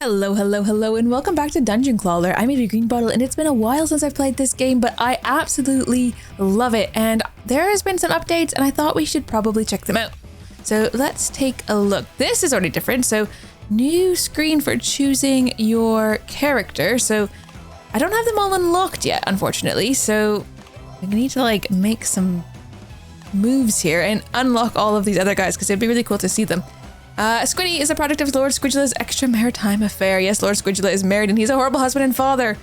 Hello, and welcome back to Dungeon Clawler. I'm Amy Greenbottle, and it's been a while since I've played this game, but I absolutely love it, and there has been some updates, and I thought we should probably check them out. So let's take a look. This is already different, so new screen for choosing your character. So I don't have them all unlocked yet, unfortunately, so I'm gonna need to make some moves here and unlock all of these other guys, because it'd be really cool to see them. Squiddy is a product of Lord Squidula's extra-maritime affair. Yes, Lord Squidula is married and he's a horrible husband and father.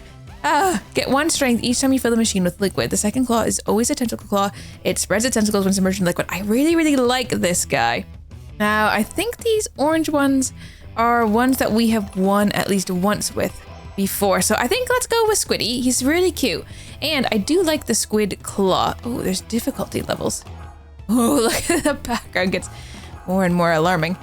Get 1 strength each time you fill the machine with liquid. The second claw is always a tentacle claw. It spreads its tentacles when submerged in liquid. I really like this guy. Now, I think these orange ones are ones that we have won at least once with before. So I think let's go with Squiddy. He's really cute. And I do like the squid claw. Oh, there's difficulty levels. Oh, look at the background gets more and more alarming.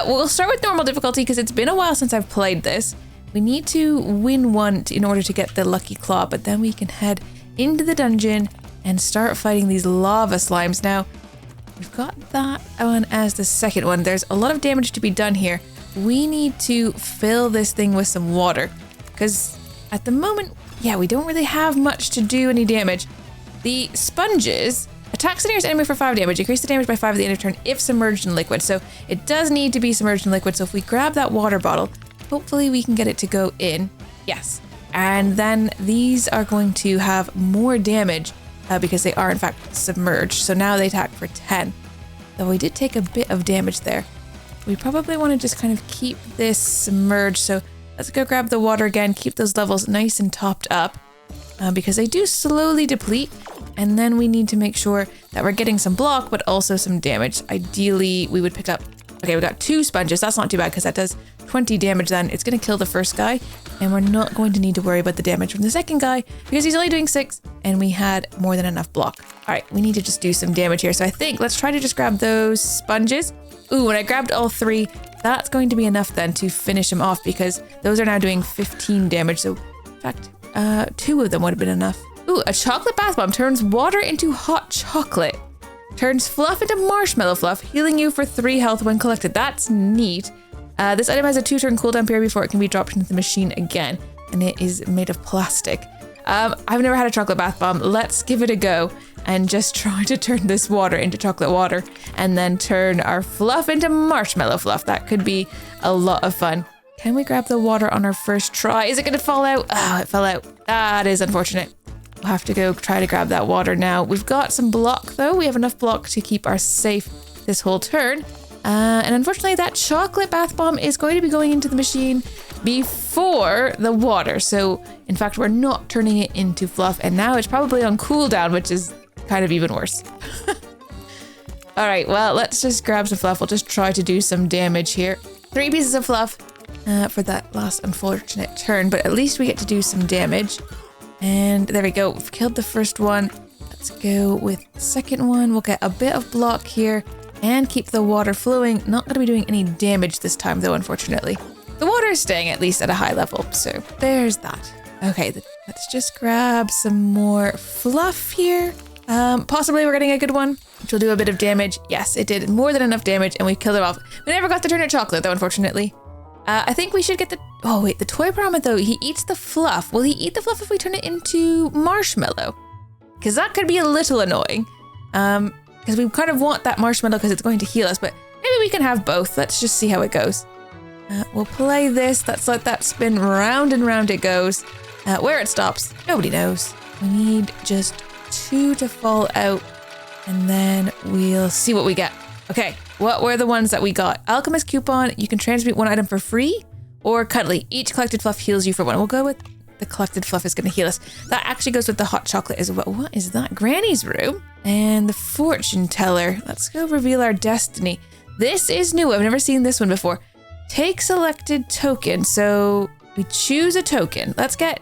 We'll start with normal difficulty because it's been a while since I've played this. We need to win one in order to get the lucky claw, but then we can head into the dungeon and start fighting these lava slimes. Now, we've got that one as the second one. There's a lot of damage to be done here. We need to fill this thing with some water because at the moment, we don't really have much to do any damage. The sponges attacks the nearest enemy for 5 damage. Increase the damage by 5 at the end of turn if submerged in liquid. So it does need to be submerged in liquid. So if we grab that water bottle, hopefully we can get it to go in. Yes. And then these are going to have more damage because they are in fact submerged. So now they attack for 10. Though we did take a bit of damage there. We probably want to just kind of keep this submerged. So let's go grab the water again. Keep those levels nice and topped up because they do slowly deplete. And then we need to make sure that we're getting some block, but also some damage. Ideally, we would pick up... Okay, we got 2 sponges. That's not too bad because that does 20 damage then. It's going to kill the first guy, and we're not going to need to worry about the damage from the second guy because he's only doing 6, and we had more than enough block. All right, we need to just do some damage here. So I think let's try to just grab those sponges. Ooh, when I grabbed all 3, that's going to be enough then to finish him off because those are now doing 15 damage. So, in fact, 2 of them would have been enough. Ooh, a chocolate bath bomb turns water into hot chocolate. Turns fluff into marshmallow fluff, healing you for 3 health when collected. That's neat. This item has a 2-turn cooldown period before it can be dropped into the machine again, and it is made of plastic. I've never had a chocolate bath bomb. Let's give it a go and just try to turn this water into chocolate water and then turn our fluff into marshmallow fluff. That could be a lot of fun. Can we grab the water on our first try? Is it going to fall out? Oh, it fell out. That is unfortunate. We'll have to go try to grab that water now. We've got some block though. We have enough block to keep us safe this whole turn. And unfortunately that chocolate bath bomb is going to be going into the machine before the water. So in fact, we're not turning it into fluff. And now it's probably on cooldown, which is kind of even worse. All right, well, let's just grab some fluff. We'll just try to do some damage here. 3 pieces of fluff for that last unfortunate turn, but at least we get to do some damage. And there we go. We've killed the first one. Let's go with the second one. We'll get a bit of block here and keep the water flowing. Not going to be doing any damage this time, though, unfortunately. The water is staying at least at a high level, so there's that. Okay, let's just grab some more fluff here. Possibly we're getting a good one, which will do a bit of damage. Yes, it did more than enough damage, and we killed it off. We never got to turn it chocolate, though, unfortunately. I think we should get the... Oh, wait, the toy pyramid, though, he eats the fluff. Will he eat the fluff if we turn it into marshmallow? Because that could be a little annoying. Because we kind of want that marshmallow because it's going to heal us, but maybe we can have both. Let's just see how it goes. We'll play this. Let's let that spin round and round it goes. Where it stops, nobody knows. We need just 2 to fall out, and then we'll see what we get. Okay, what were the ones that we got? Alchemist coupon, you can transmute 1 item for free, or cuddly. Each collected fluff heals you for 1. We'll go with the collected fluff is going to heal us. That actually goes with the hot chocolate as well. What is that? Granny's room? And the fortune teller. Let's go reveal our destiny. This is new. I've never seen this one before. Take selected token. So we choose a token. Let's get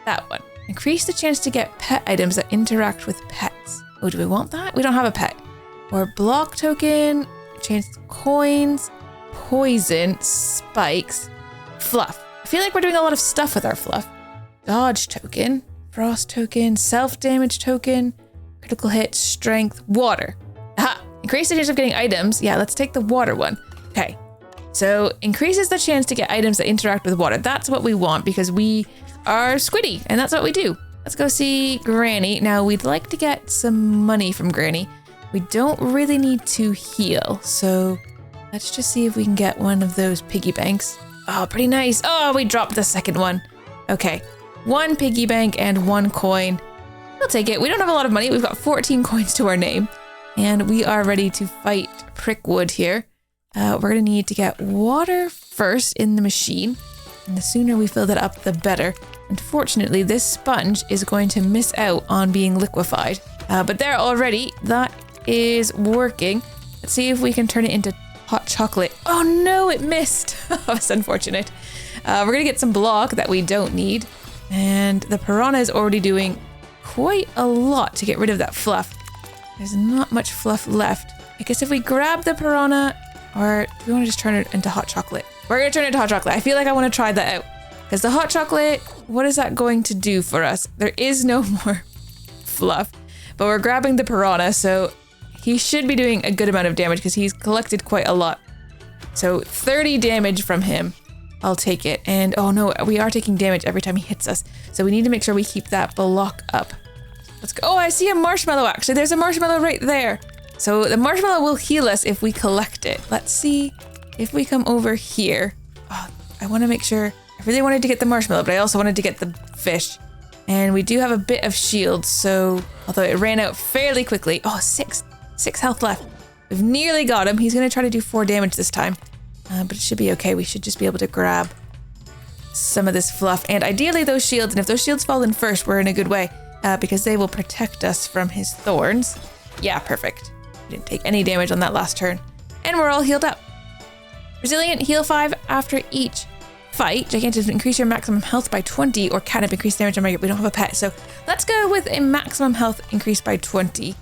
that one. Increase the chance to get pet items that interact with pets. Oh, do we want that? We don't have a pet. Or block token, chance coins, poison, spikes, fluff. I feel like we're doing a lot of stuff with our fluff. Dodge token, frost token, self-damage token, critical hit, strength, water. Aha! Increase the chance of getting items. Yeah, let's take the water one. Okay. So increases the chance to get items that interact with water. That's what we want because we are squiddy and that's what we do. Let's go see Granny. Now we'd like to get some money from Granny. We don't really need to heal. So let's just see if we can get one of those piggy banks. Oh, pretty nice. Oh, we dropped the second one. Okay, 1 piggy bank and 1 coin. We'll take it. We don't have a lot of money. We've got 14 coins to our name and we are ready to fight Prickwood here. We're gonna need to get water first in the machine, and the sooner we fill that up, the better. Unfortunately, this sponge is going to miss out on being liquefied, but there already, that is working. Let's see if we can turn it into hot chocolate. Oh no, it missed. That's unfortunate. We're gonna get some block that we don't need, and the piranha is already doing quite a lot to get rid of that fluff. There's not much fluff left. I guess if we grab the piranha, or do we want to just turn it into hot chocolate? We're going to turn it into hot chocolate. I feel like I want to try that out. Because the hot chocolate, what is that going to do for us? There is no more fluff. But we're grabbing the piranha, so he should be doing a good amount of damage because he's collected quite a lot. So 30 damage from him. I'll take it. And oh no, we are taking damage every time he hits us. So we need to make sure we keep that block up. Let's go. Oh, I see a marshmallow actually. There's a marshmallow right there. So the marshmallow will heal us if we collect it. Let's see if we come over here. Oh, I want to make sure. I really wanted to get the marshmallow, but I also wanted to get the fish. And we do have a bit of shield, so although it ran out fairly quickly. Oh, six health left. We've nearly got him. He's going to try to do 4 damage this time, but it should be okay. We should just be able to grab some of this fluff. And ideally those shields, and if those shields fall in first, we're in a good way because they will protect us from his thorns. Yeah, perfect. Didn't take any damage on that last turn. And we're all healed up. Resilient, heal 5 after each fight. Gigantic, increase your maximum health by 20 or catnip, increase damage on target. We don't have a pet, so let's go with a maximum health increase by 20.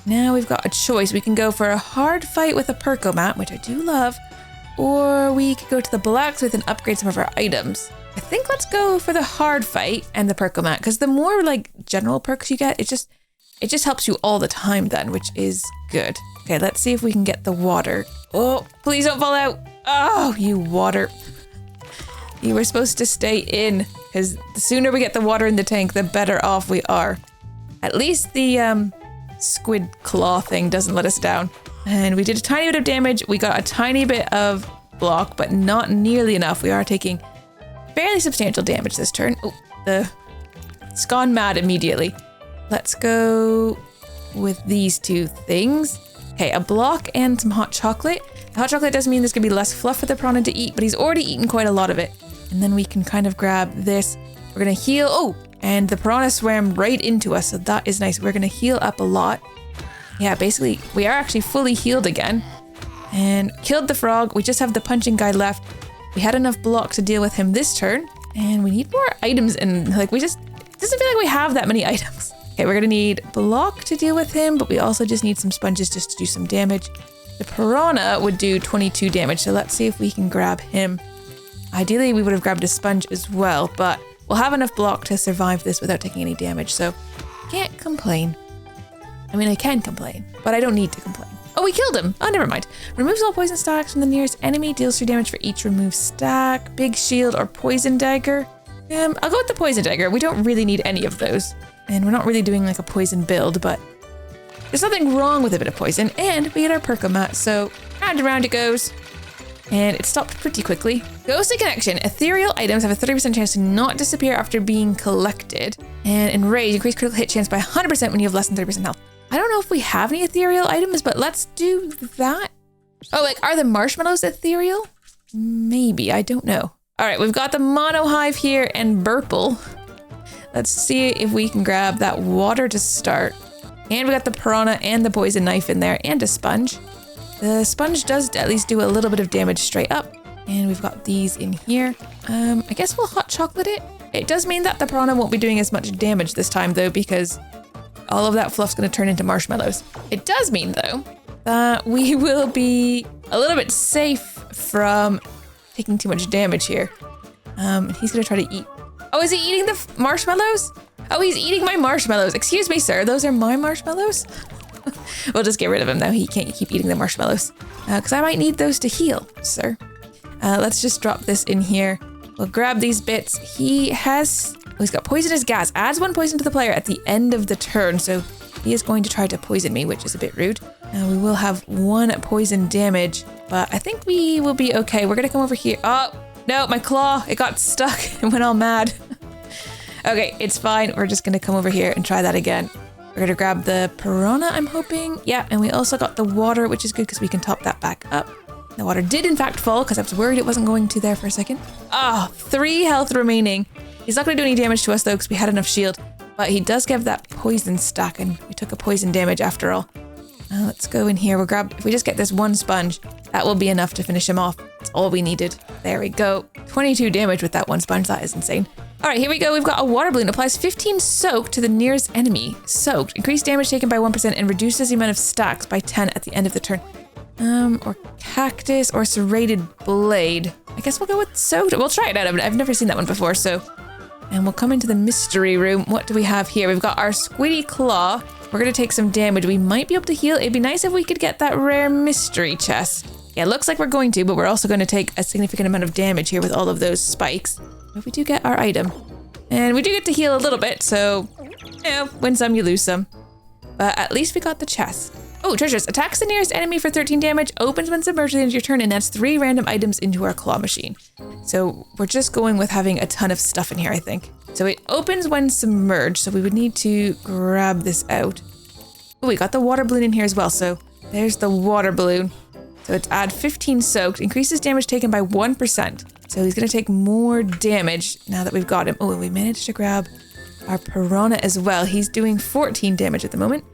Now we've got a choice. We can go for a hard fight with a Percomat, which I do love, or we could go to the blacksmith and upgrade some of our items. I think let's go for the hard fight and the Percomat, because the more like general perks you get, it just helps you all the time then, which is good. Okay, let's see if we can get the water. Oh, please don't fall out. Oh, you water. You were supposed to stay in, because the sooner we get the water in the tank, the better off we are. At least the squid claw thing doesn't let us down. And we did a tiny bit of damage. We got a tiny bit of block, but not nearly enough. We are taking fairly substantial damage this turn. Oh, it's gone mad immediately. Let's go with these 2 things. Okay, a block and some hot chocolate. The hot chocolate does mean there's gonna be less fluff for the piranha to eat, but he's already eaten quite a lot of it. And then we can kind of grab this. We're gonna heal. Oh, and the piranha swam right into us, so that is nice. We're gonna heal up a lot. Yeah, basically, we are actually fully healed again. And killed the frog. We just have the punching guy left. We had enough block to deal with him this turn. And we need more items, and like it doesn't feel like we have that many items. Okay, we're gonna need block to deal with him, but we also just need some sponges just to do some damage. The piranha would do 22 damage, so let's see if we can grab him. Ideally, we would have grabbed a sponge as well, but we'll have enough block to survive this without taking any damage, so can't complain. I mean, I can complain, but I don't need to complain. Oh, we killed him. Oh, never mind. Removes all poison stacks from the nearest enemy, deals 3 damage for each removed stack. Big shield or poison dagger. I'll go with the poison dagger. We don't really need any of those. And we're not really doing like a poison build, but there's nothing wrong with a bit of poison. And we get our Percomat, so round and round it goes. And it stopped pretty quickly. Ghostly connection. Ethereal items have a 30% chance to not disappear after being collected. And enrage, increase critical hit chance by 100% when you have less than 30% health. I don't know if we have any ethereal items, but let's do that. Oh, like, are the marshmallows ethereal? Maybe, I don't know. All right, we've got the mono hive here and Burple. Let's see if we can grab that water to start. And we got the piranha and the poison knife in there and a sponge. The sponge does at least do a little bit of damage straight up. And we've got these in here. I guess we'll hot chocolate it. It does mean that the piranha won't be doing as much damage this time though, because all of that fluff's gonna turn into marshmallows. It does mean though, that we will be a little bit safe from taking too much damage here. And he's gonna try to eat. Oh, is he eating the marshmallows? Oh, he's eating my marshmallows. Excuse me, sir, those are my marshmallows? We'll just get rid of him though. He can't keep eating the marshmallows because I might need those to heal, sir. Let's just drop this in here. We'll grab these bits. He's got poisonous gas. Adds 1 poison to the player at the end of the turn. So he is going to try to poison me, which is a bit rude. We will have 1 poison damage, but I think we will be okay. We're going to come over here. Oh, no, my claw. It got stuck and went all mad. Okay, it's fine. We're just going to come over here and try that again. We're going to grab the piranha, I'm hoping. Yeah, and we also got the water, which is good because we can top that back up. The water did in fact fall because I was worried it wasn't going to there for a second. Oh, 3 health remaining. He's not going to do any damage to us though because we had enough shield, but he does give that poison stack and we took a poison damage after all. Let's go in here. If we just get this 1 sponge, that will be enough to finish him off. That's all we needed. There we go. 22 damage with that 1 sponge. That is insane. All right, here we go. We've got a water balloon. Applies 15 soak to the nearest enemy. Soaked. Increased damage taken by 1% and reduces the amount of stacks by 10 at the end of the turn. Or cactus or serrated blade. I guess we'll go with soaked. We'll try it out. I've never seen that one before, so. And we'll come into the mystery room. What do we have here? We've got our squiddy claw. We're going to take some damage. We might be able to heal. It'd be nice if we could get that rare mystery chest. Yeah, it looks like we're going to, but we're also going to take a significant amount of damage here with all of those spikes. But we do get our item. And we do get to heal a little bit, so, win some, you lose some. But at least we got the chest. Oh, treasures. Attacks the nearest enemy for 13 damage, opens when submerged at the end of your turn, and adds 3 random items into our claw machine. So we're just going with having a ton of stuff in here, I think. So it opens when submerged, so we would need to grab this out. Oh, we got the water balloon in here as well, so there's the water balloon. So it's add 15 soaked, increases damage taken by 1%. So he's going to take more damage now that we've got him. Oh, and we managed to grab our piranha as well. He's doing 14 damage at the moment.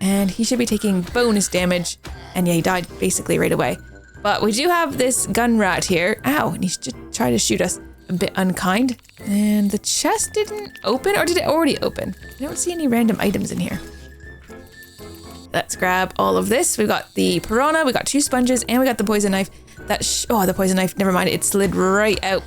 And he should be taking bonus damage. And yeah, he died basically right away. But we do have this gun rat here. Ow, and he's just trying to shoot us. A bit unkind. And the chest didn't open, or did it already open? I don't see any random items in here. Let's grab all of this. We've got the piranha, we got 2 sponges, and we got the poison knife. The poison knife, never mind, it slid right out.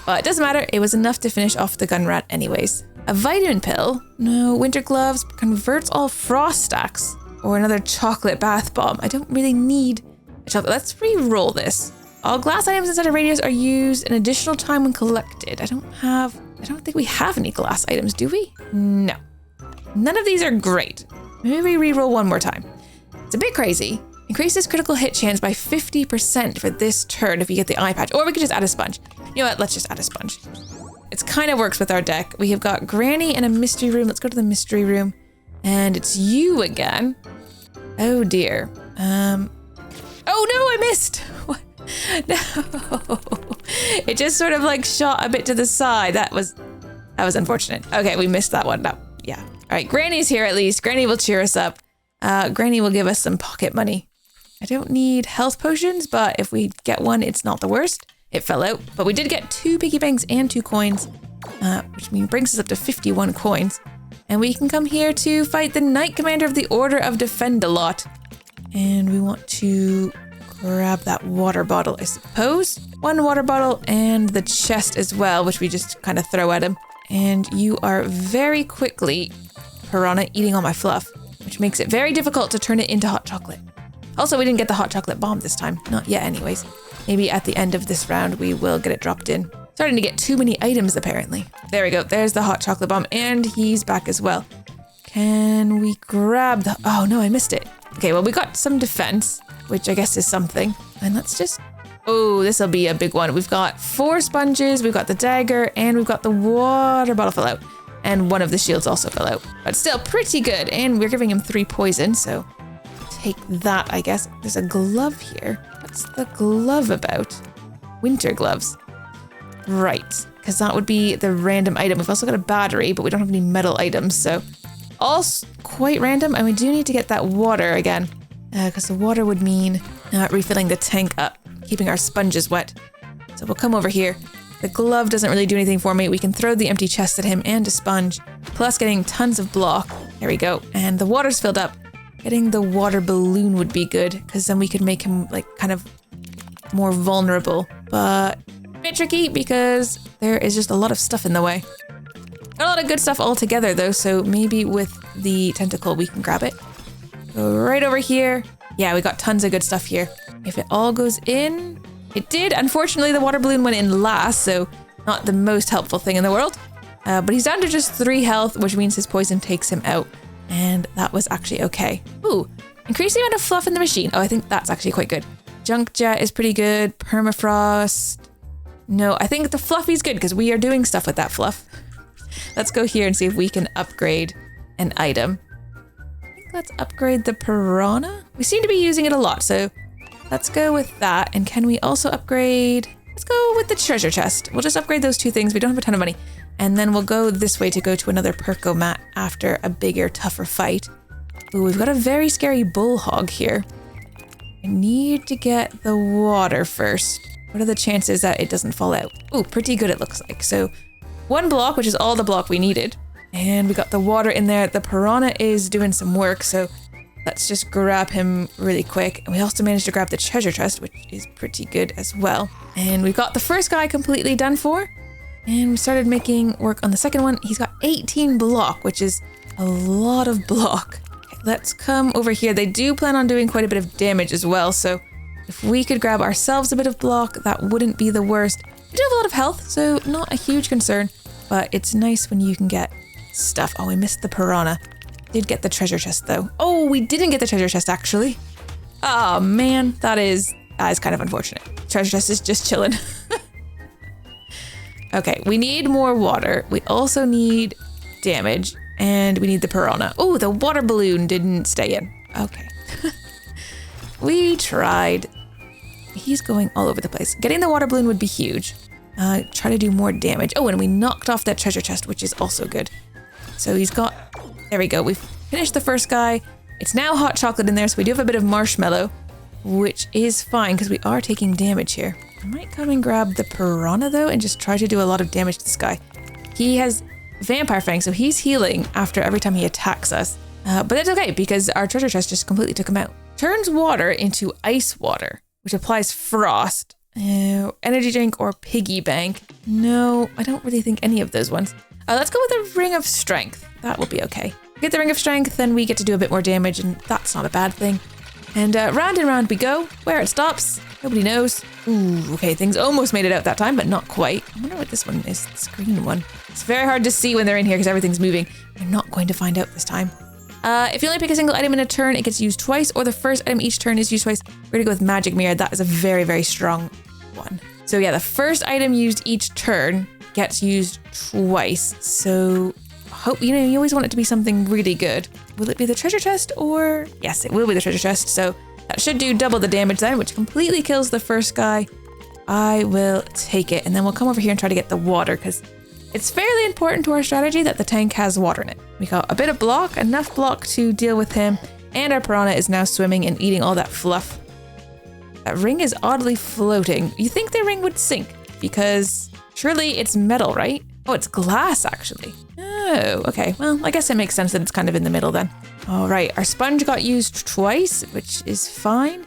But it doesn't matter, it was enough to finish off the gun rat anyways. A vitamin pill, no, winter gloves, converts all frost stacks, or another chocolate bath bomb. I don't really need a chocolate. Let's re-roll this. All glass items inside a radius are used an additional time when collected. I don't think we have any glass items, do we? No. None of these are great. Maybe we re-roll one more time. It's a bit crazy. Increases critical hit chance by 50% for this turn if you get the eye patch. Or we could just add a sponge. You know what? Let's just add a sponge. It kind of works with our deck. We have got Granny and a mystery room. Let's go to the mystery room. And it's you again. Oh dear. Oh no, I missed. What? No. It just sort of like shot a bit to the side. That was unfortunate. Okay, we missed that one. No, yeah. All right, Granny's here at least. Granny will cheer us up. Granny will give us some pocket money. I don't need health potions, but if we get one, it's not the worst. It fell out, but we did get 2 piggy banks and 2 coins, which brings us up to 51 coins. And we can come here to fight the Knight Commander of the Order of Defend-a-Lot. And we want to grab that water bottle, I suppose. 1 water bottle and the chest as well, which we just kind of throw at him. And you are very quickly, Piranha, eating all my fluff, which makes it very difficult to turn it into hot chocolate. Also, we didn't get the hot chocolate bomb this time. Not yet anyways. Maybe at the end of this round, we will get it dropped in. Starting to get too many items, apparently. There we go. There's the hot chocolate bomb, and he's back as well. Can we grab the... Oh, no, I missed it. Okay, well, we got some defense, which I guess is something. And let's just... Oh, this will be a big one. We've got 4 sponges, we've got the dagger, and we've got the water bottle fell out. And one of the shields also fell out. But still pretty good. And we're giving him 3 poison, so take that, I guess. There's a glove here. What's the glove about? Winter gloves. Right, because that would be the random item. We've also got a battery, but we don't have any metal items, so all quite random. And we do need to get that water again, because the water would mean refilling the tank up, keeping our sponges wet. So we'll come over here. The glove doesn't really do anything for me. We can throw the empty chest at him and a sponge, plus getting tons of block. There we go. And the water's filled up. Getting the water balloon would be good, because then we could make him like kind of more vulnerable, but a bit tricky because there is just a lot of stuff in the way. Got a lot of good stuff all together though, so maybe with the tentacle we can grab it. Go right over here. Yeah, we got tons of good stuff here. If it all goes in, It did. Unfortunately, the water balloon went in last, so not the most helpful thing in the world. But he's down to just 3 health, which means his poison takes him out. And that was actually okay. Ooh, increase the amount of fluff in the machine. Oh, I think that's actually quite good. Junk jet is pretty good. Permafrost. No, I think the fluffy's good because we are doing stuff with that fluff. Let's go here and see if we can upgrade an item. I think let's upgrade the piranha. We seem to be using it a lot, so let's go with that. And can we also upgrade? Let's go with the treasure chest. We'll just upgrade those 2 things. We don't have a ton of money. And then we'll go this way to go to another Perko mat after a bigger, tougher fight. Ooh, we've got a very scary bullhog here. I need to get the water first. What are the chances that it doesn't fall out? Ooh, pretty good it looks like. So 1 block, which is all the block we needed. And we got the water in there. The piranha is doing some work, so let's just grab him really quick. And we also managed to grab the treasure chest, which is pretty good as well. And we got the first guy completely done for. And we started making work on the second one. He's got 18 block, which is a lot of block. Okay, let's come over here. They do plan on doing quite a bit of damage as well, so if we could grab ourselves a bit of block, that wouldn't be the worst. We do have a lot of health, so not a huge concern, but it's nice when you can get stuff. Oh, we missed the piranha. Did get the treasure chest though. Oh, we didn't get the treasure chest actually. Oh man, that is kind of unfortunate. Treasure chest is just chilling. Okay, we need more water. We also need damage, and we need the piranha. Oh, the water balloon didn't stay in. Okay. We tried. He's going all over the place. Getting the water balloon would be huge. Try to do more damage. Oh, and we knocked off that treasure chest, which is also good. So he's got... There we go. We've finished the first guy. It's now hot chocolate in there, so we do have a bit of marshmallow, which is fine because we are taking damage here. I might come and grab the piranha though and just try to do a lot of damage to this guy. He has vampire fang, so he's healing after every time he attacks us. But that's okay because our treasure chest just completely took him out. Turns water into ice water, which applies frost. Energy drink or piggy bank. No, I don't really think any of those ones. Let's go with a ring of strength. That will be okay. Get the ring of strength, then we get to do a bit more damage, and that's not a bad thing. And round we go. Where it stops, nobody knows. Ooh, okay, things almost made it out that time, but not quite. I wonder what this one is, this green one. It's very hard to see when they're in here because everything's moving. We're not going to find out this time. If you only pick a single item in a turn, it gets used twice, or the first item each turn is used twice. We're gonna go with Magic Mirror. That is a very, very strong one. So yeah, the first item used each turn gets used twice. So hope, you always want it to be something really good. Will it be the treasure chest or... Yes, it will be the treasure chest. So that should do double the damage then, which completely kills the first guy. I will take it. And then we'll come over here and try to get the water because it's fairly important to our strategy that the tank has water in it. We got a bit of block, enough block to deal with him. And our piranha is now swimming and eating all that fluff. That ring is oddly floating. You think the ring would sink because surely it's metal, right? Oh, it's glass actually. Oh, okay. Well, I guess it makes sense that it's kind of in the middle then. All right, our sponge got used twice, which is fine.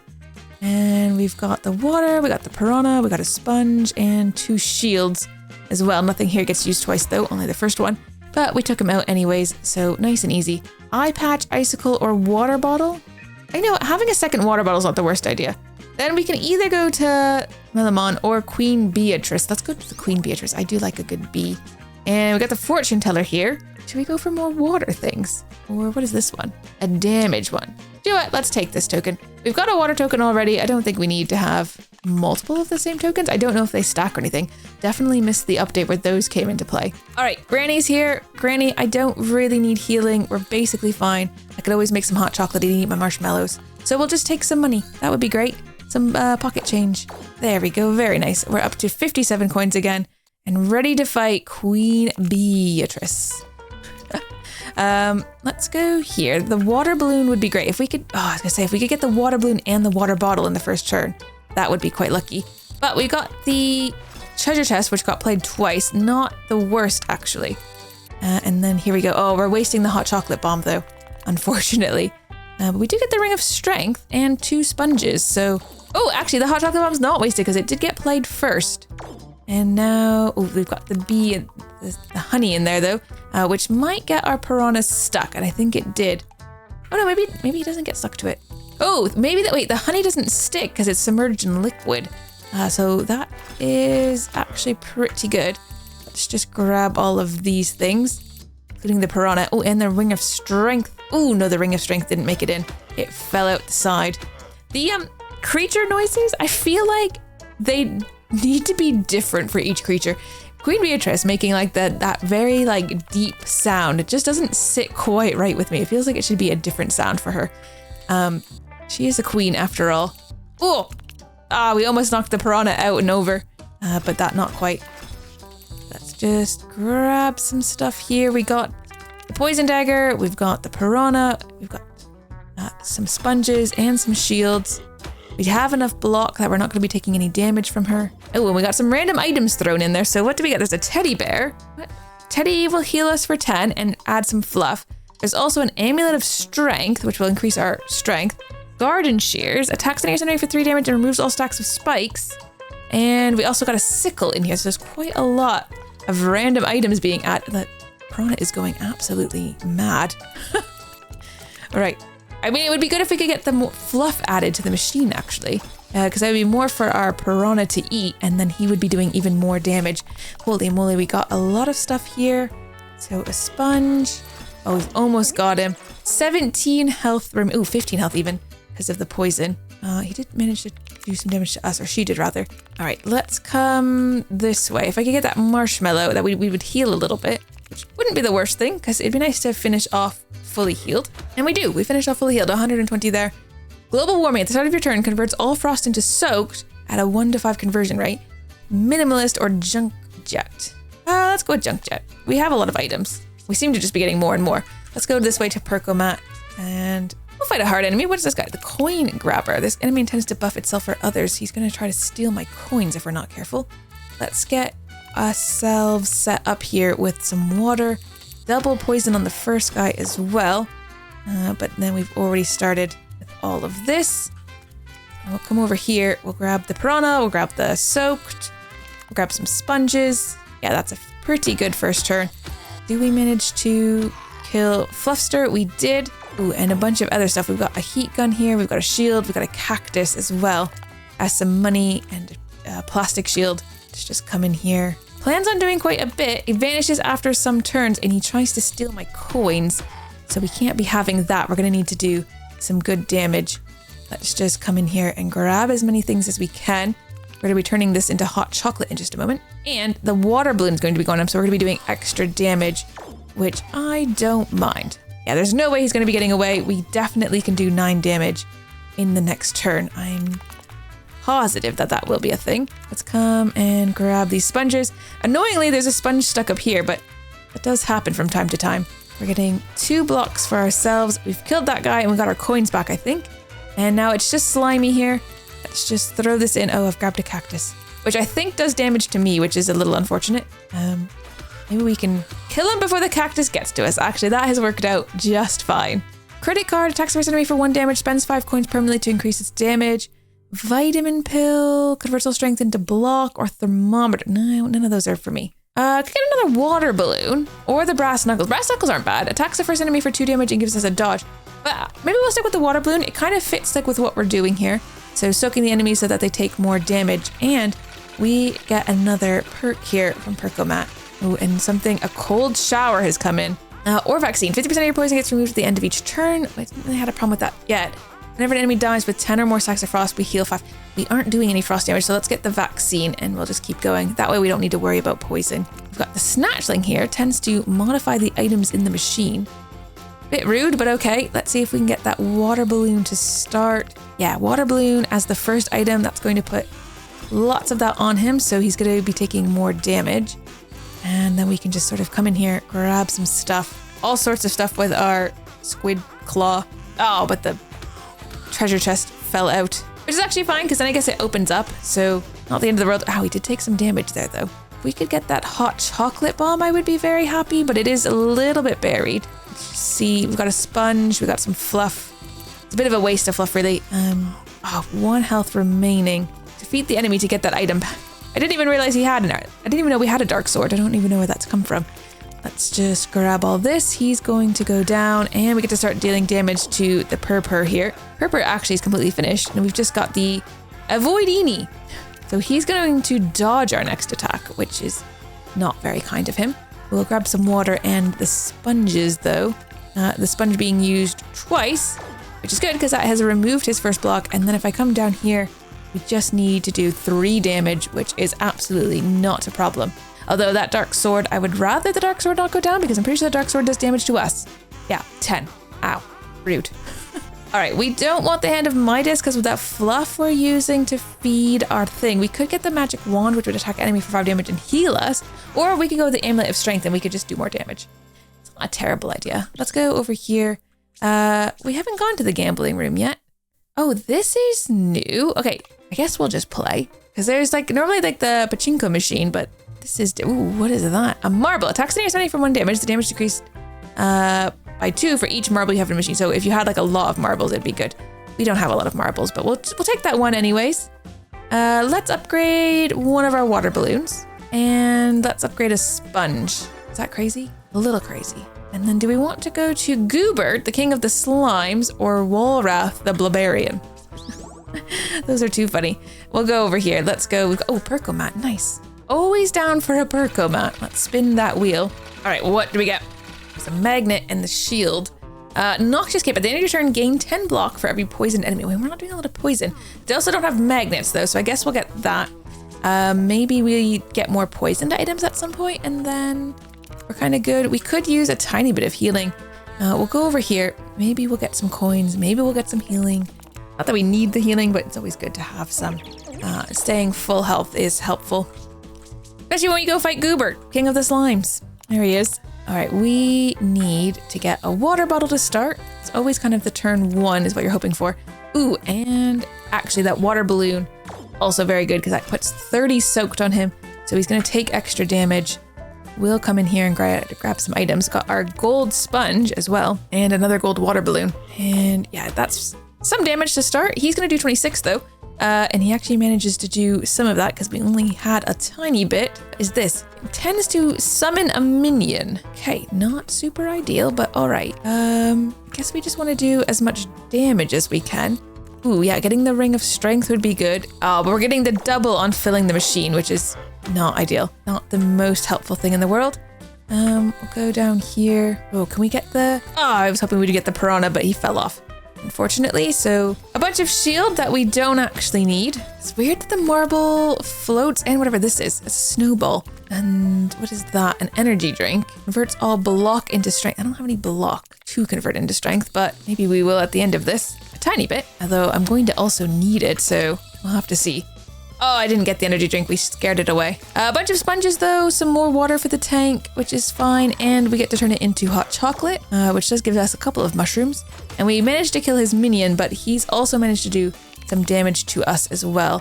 And we've got the water, we got the piranha, we got a sponge, and 2 shields as well. Nothing here gets used twice though, only the first one. But we took them out anyways, so nice and easy. Eye patch, icicle, or water bottle? I know, having a second water bottle is not the worst idea. Then we can either go to Melamon or Queen Beatrice. Let's go to the Queen Beatrice. I do like a good bee. And we got the fortune teller here. Should we go for more water things? Or what is this one? A damage one. Do it. Let's take this token. We've got a water token already. I don't think we need to have multiple of the same tokens. I don't know if they stack or anything. Definitely missed the update where those came into play. All right, Granny's here. Granny, I don't really need healing. We're basically fine. I could always make some hot chocolate and eat my marshmallows. So we'll just take some money. That would be great. Some pocket change. There we go. Very nice. We're up to 57 coins again and ready to fight Queen Beatrice. Let's go here. The water balloon would be great. If we could, I was gonna say, if we could get the water balloon and the water bottle in the first turn, that would be quite lucky. But we got the treasure chest, which got played twice. Not the worst, actually. And then here we go. Oh, we're wasting the hot chocolate bomb, though, unfortunately. But we do get the ring of strength and 2 sponges. So, oh, actually, the hot chocolate bomb's not wasted because it did get played first. And now, oh, we've got the bee and the honey in there, though, which might get our piranha stuck. And I think it did. Oh, no, maybe he doesn't get stuck to it. Oh, maybe that, wait, the honey doesn't stick because it's submerged in liquid. So that is actually pretty good. Let's just grab all of these things, including the piranha. Oh, and the ring of strength. Oh, no, the ring of strength didn't make it in. It fell out the side. The creature noises, I feel like they need to be different for each creature. Queen Beatrice making like that very like deep sound. It just doesn't sit quite right with me. It feels like it should be a different sound for her. She is a queen after all. Oh, we almost knocked the piranha out and over, but that not quite. Let's just grab some stuff here. We got the poison dagger. We've got the piranha. We've got some sponges and some shields. We have enough block that we're not going to be taking any damage from her. Oh, and we got some random items thrown in there. So what do we get? There's a teddy bear. Teddy will heal us for 10 and add some fluff. There's also an amulet of strength, which will increase our strength. Garden shears. Attacks an enemy for 3 damage and removes all stacks of spikes. And we also got a sickle in here. So there's quite a lot of random items being added. The piranha is going absolutely mad. All right. I mean, it would be good if we could get the fluff added to the machine, actually, because that would be more for our piranha to eat, and then he would be doing even more damage. Holy moly, we got a lot of stuff here. So a sponge. Oh, we've almost got him. 17 health, 15 health even, because of the poison. He did manage to do some damage to us, or she did rather. All right, let's come this way. If I could get that marshmallow, that we would heal a little bit, which wouldn't be the worst thing, because it'd be nice to finish off fully healed. And we do. We finished off fully healed, 120 there. Global warming at the start of your turn converts all frost into soaked at a 1 to 5 conversion rate. Minimalist or junk jet. Let's go with junk jet. We have a lot of items. We seem to just be getting more and more. Let's go this way to Percomat and we'll fight a hard enemy. What is this guy? The coin grabber. This enemy intends to buff itself or others. He's going to try to steal my coins if we're not careful. Let's get ourselves set up here with some water. Double poison on the first guy as well. But then we've already started with all of this. And we'll come over here. We'll grab the piranha. We'll grab the soaked. We'll grab some sponges. Yeah, that's a pretty good first turn. Do we manage to kill Fluffster? We did. Ooh, and a bunch of other stuff. We've got a heat gun here. We've got a shield. We've got a cactus as well as some money and a plastic shield. Let's just come in here. Plans on doing quite a bit. He vanishes after some turns and he tries to steal my coins. So we can't be having that. We're going to need to do some good damage. Let's just come in here and grab as many things as we can. We're going to be turning this into hot chocolate in just a moment. And the water balloon is going to be going up. So we're going to be doing extra damage, which I don't mind. Yeah, there's no way he's going to be getting away. We definitely can do 9 damage in the next turn. I'm positive that will be a thing. Let's come and grab these sponges. Annoyingly, there's a sponge stuck up here, but that does happen from time to time. We're getting 2 blocks for ourselves. We've killed that guy and we got our coins back, I think. And now it's just slimy here. Let's just throw this in. Oh, I've grabbed a cactus, which I think does damage to me, which is a little unfortunate. Maybe we can kill him before the cactus gets to us. Actually, that has worked out just fine. Credit card attacks the first enemy for 1 damage, spends 5 coins permanently to increase its damage. Vitamin pill converts all strength into block or thermometer. No, none of those are for me. Could get another water balloon or the brass knuckles. Brass knuckles aren't bad. Attacks the first enemy for 2 damage and gives us a dodge. But maybe we'll stick with the water balloon. It kind of fits like with what we're doing here. So soaking the enemies so that they take more damage. And we get another perk here from Percomat. Oh, and a cold shower has come in. Or vaccine. 50% of your poison gets removed at the end of each turn. I didn't really have a problem with that yet. Whenever an enemy dies with 10 or more stacks of frost, we heal 5. We aren't doing any frost damage, so let's get the vaccine and we'll just keep going. That way we don't need to worry about poison. We've got the snatchling here. Tends to modify the items in the machine. Bit rude, but okay. Let's see if we can get that water balloon to start. Yeah, water balloon as the first item. That's going to put lots of that on him, so he's going to be taking more damage. And then we can just sort of come in here, grab some stuff. All sorts of stuff with our squid claw. Oh, but the treasure chest fell out, which is actually fine because then I guess it opens up, so not the end of the world. Oh, we did take some damage there though. If we could get that hot chocolate bomb, I would be very happy, but it is a little bit buried. Let's see, we've got a sponge, we've got some fluff. It's a bit of a waste of fluff really. 1 health remaining. Defeat the enemy to get that item. I didn't even realize he had I didn't even know we had a dark sword. I don't even know where that's come from. Let's just grab all this. He's going to go down and we get to start dealing damage to the Purpur here. Purpur actually is completely finished and we've just got the Avoidini. So he's going to dodge our next attack, which is not very kind of him. We'll grab some water and the sponges though. The sponge being used twice, which is good because that has removed his first block. And then if I come down here, we just need to do 3 damage, which is absolutely not a problem. Although that dark sword, I would rather the dark sword not go down because I'm pretty sure the dark sword does damage to us. Yeah, 10. Ow, rude. All right, we don't want the Hand of Midas because with that fluff we're using to feed our thing, we could get the magic wand, which would attack enemy for 5 damage and heal us, or we could go with the Amulet of Strength and we could just do more damage. It's not a terrible idea. Let's go over here. We haven't gone to the gambling room yet. Oh, this is new. Okay, I guess we'll just play because there's like normally like the pachinko machine, but this is, ooh, what is that? A marble. Attacks near somebody for 1 damage. The damage decreased by 2 for each marble you have in the machine. So if you had like a lot of marbles, it'd be good. We don't have a lot of marbles, but we'll take that one anyways. Let's upgrade one of our water balloons and let's upgrade a sponge. Is that crazy? A little crazy. And then do we want to go to Goobert, the king of the slimes, or Walrath, the Blabarian? Those are too funny. We'll go over here. Let's go. Oh, Percomat. Nice. Always down for a Percomat. Let's spin that wheel. All right, what do we get? There's a magnet and the shield. Noxious Cape. At the end of your turn, gain 10 block for every poisoned enemy. Wait, we're not doing a lot of poison. They also don't have magnets, though, so I guess we'll get that. Maybe we get more poisoned items at some point, and then we're kind of good. We could use a tiny bit of healing. We'll go over here. Maybe we'll get some coins. Maybe we'll get some healing. Not that we need the healing, but it's always good to have some. Staying full health is helpful. Especially when you go fight Goobert, king of the slimes. There he is. All right, we need to get a water bottle to start. It's always kind of the turn 1 is what you're hoping for. Ooh, and actually that water balloon, also very good because that puts 30 soaked on him. So he's gonna take extra damage. We'll come in here and grab some items. Got our gold sponge as well and another gold water balloon. And yeah, that's some damage to start. He's gonna do 26 though. And he actually manages to do some of that because we only had a tiny bit. What is this? It tends to summon a minion. Okay, not super ideal, but all right. Guess we just want to do as much damage as we can. Ooh, yeah, getting the Ring of Strength would be good. Oh, but we're getting the double on filling the machine, which is not ideal. Not the most helpful thing in the world. We'll go down here. Oh, can we get the... Oh, I was hoping we'd get the piranha, but he fell off, unfortunately. So a bunch of shield that we don't actually need. It's weird that the marble floats and whatever this is. It's a snowball. And what is that? An energy drink. Converts all block into strength. I don't have any block to convert into strength, but maybe we will at the end of this. A tiny bit. Although I'm going to also need it, so we'll have to see. Oh, I didn't get the energy drink. We scared it away. A bunch of sponges though, some more water for the tank, which is fine. And we get to turn it into hot chocolate, which does give us a couple of mushrooms. And we managed to kill his minion, but he's also managed to do some damage to us as well,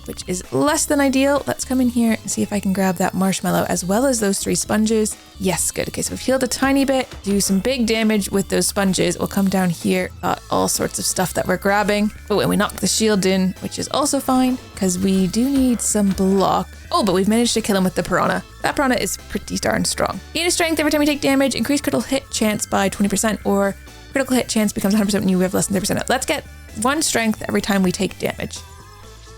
which is less than ideal. Let's come in here and see if I can grab that marshmallow as well as those 3 sponges. Yes, good. Okay, so we've healed a tiny bit, do some big damage with those sponges. We'll come down here, got all sorts of stuff that we're grabbing. Oh, and we knocked the shield in, which is also fine because we do need some block. Oh, but we've managed to kill him with the piranha. That piranha is pretty darn strong. Gain a strength every time you take damage, increase critical hit chance by 20%, or critical hit chance becomes 100% when you have less than 30%. Let's get 1 strength every time we take damage.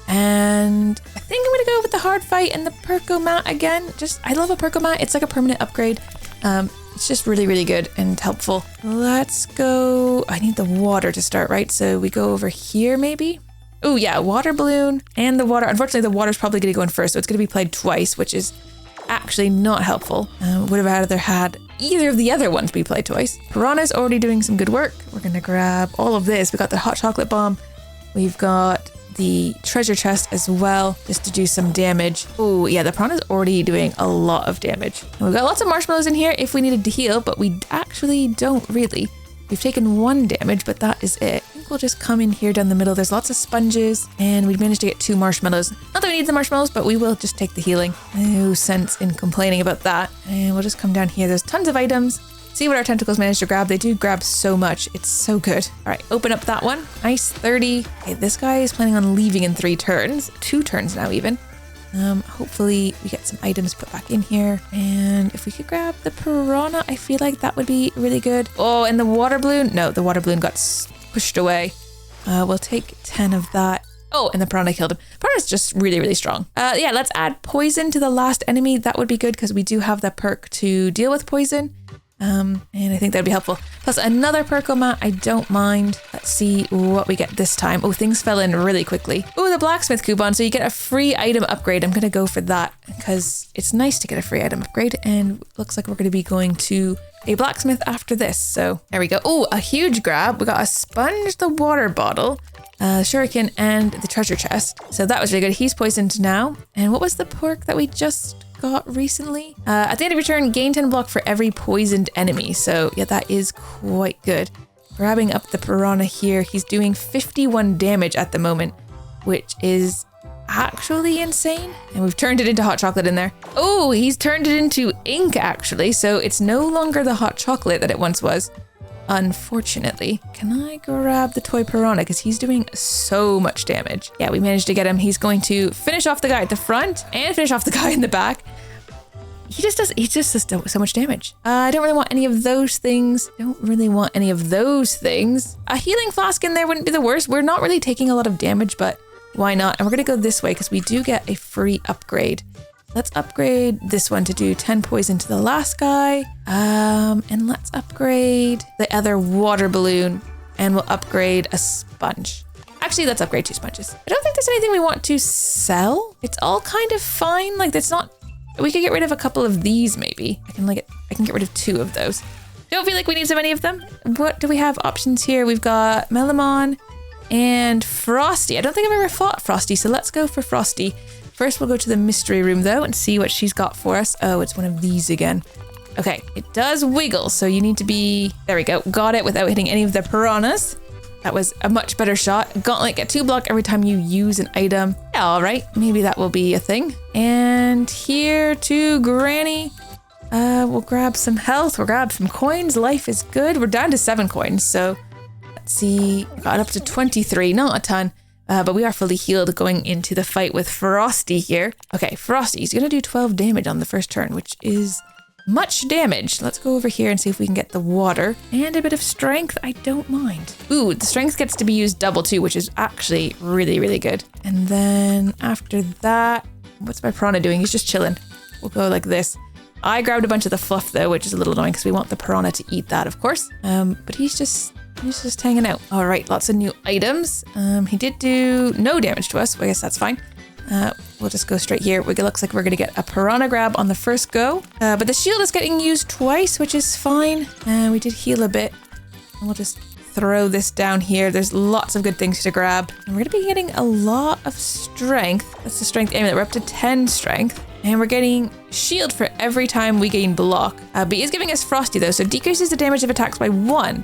And I think I'm gonna go with the hard fight and the Percomat again. I love a Percomat. It's like a permanent upgrade. It's just really, really good and helpful. Let's go. I need the water to start, right? So we go over here maybe. Oh yeah, water balloon and the water. Unfortunately, the water's probably gonna go in first, so it's gonna be played twice, which is actually not helpful. Would have rather had either of the other ones be played twice. Piranha's already doing some good work. We're gonna grab all of this. We got the hot chocolate bomb. We've got the treasure chest as well, just to do some damage. Oh yeah, the piranha's already doing a lot of damage. And we've got lots of marshmallows in here if we needed to heal, but we actually don't really. We've taken 1 damage, but that is it. I think we'll just come in here down the middle. There's lots of sponges, and we've managed to get 2 marshmallows. Not that we need the marshmallows, but we will just take the healing. No sense in complaining about that. And we'll just come down here. There's tons of items. See what our tentacles manage to grab. They do grab so much. It's so good. All right, open up that one. Nice, 30. Okay, this guy is planning on leaving in 3 turns. 2 turns now even. Hopefully we get some items put back in here. And if we could grab the piranha, I feel like that would be really good. Oh, and the water balloon. No, the water balloon got pushed away. We'll take 10 of that. Oh, and the piranha killed him. Piranha's just really, really strong. Yeah, let's add poison to the last enemy. That would be good because we do have the perk to deal with poison. And I think that'd be helpful. Plus another perkomat, I don't mind. Let's see what we get this time. Oh, things fell in really quickly. Oh, the blacksmith coupon. So you get a free item upgrade. I'm going to go for that because it's nice to get a free item upgrade. And looks like we're going to be going to a blacksmith after this. So there we go. Oh, a huge grab. We got a sponge, the water bottle, shuriken, and the treasure chest. So that was really good. He's poisoned now. And what was the perk that we just got recently? At the end of your turn, gain 10 block for every poisoned enemy. So yeah, that is quite good. Grabbing up the piranha here. He's doing 51 damage at the moment, which is actually insane. And we've turned it into hot chocolate in there. Oh, he's turned it into ink actually. So it's no longer the hot chocolate that it once was. Unfortunately. Can I grab the toy piranha? Because he's doing so much damage. Yeah, we managed to get him. He's going to finish off the guy at the front and finish off the guy in the back. He just does so much damage. I don't really want any of those things. A healing flask in there wouldn't be the worst. We're not really taking a lot of damage, but why not? And we're going to go this way because we do get a free upgrade. Let's upgrade this one to do 10 poison to the last guy. And let's upgrade the other water balloon and we'll upgrade a sponge. Actually, let's upgrade 2 sponges. I don't think there's anything we want to sell. It's all kind of fine. Like it's not, we could get rid of a couple of these maybe. I can get rid of 2 of those. Don't feel like we need so many of them. What do we have options here? We've got Melamon and Frosty. I don't think I've ever fought Frosty, so let's go for Frosty. First, we'll go to the mystery room though and see what she's got for us. Oh, it's one of these again. Okay, it does wiggle, so you need to be, there we go. Got it without hitting any of the piranhas. That was a much better shot. Gauntlet, get 2 block every time you use an item. Yeah, all right, maybe that will be a thing. And here to Granny. We'll grab some health, we'll grab some coins. Life is good. We're down to 7 coins, so let's see. Got up to 23, not a ton. But we are fully healed going into the fight with Frosty here. Okay, Frosty's gonna do 12 damage on the first turn, which is much damage. Let's go over here and see if we can get the water and a bit of strength. I don't mind. Ooh, the strength gets to be used double too, which is actually really, really good. And then after that, what's my piranha doing? He's just chilling. We'll go like this. I grabbed a bunch of the fluff though, which is a little annoying because we want the piranha to eat that, of course. But he's just hanging out. All right, lots of new items. He did do no damage to us. I guess that's fine. We'll just go straight here. It looks like we're going to get a piranha grab on the first go. But the shield is getting used twice, which is fine. We did heal a bit. And we'll just throw this down here. There's lots of good things to grab. And we're going to be getting a lot of strength. That's the strength amulet. We're up to 10 strength. And we're getting shield for every time we gain block. But he is giving us Frosty though, so decreases the damage of attacks by 1.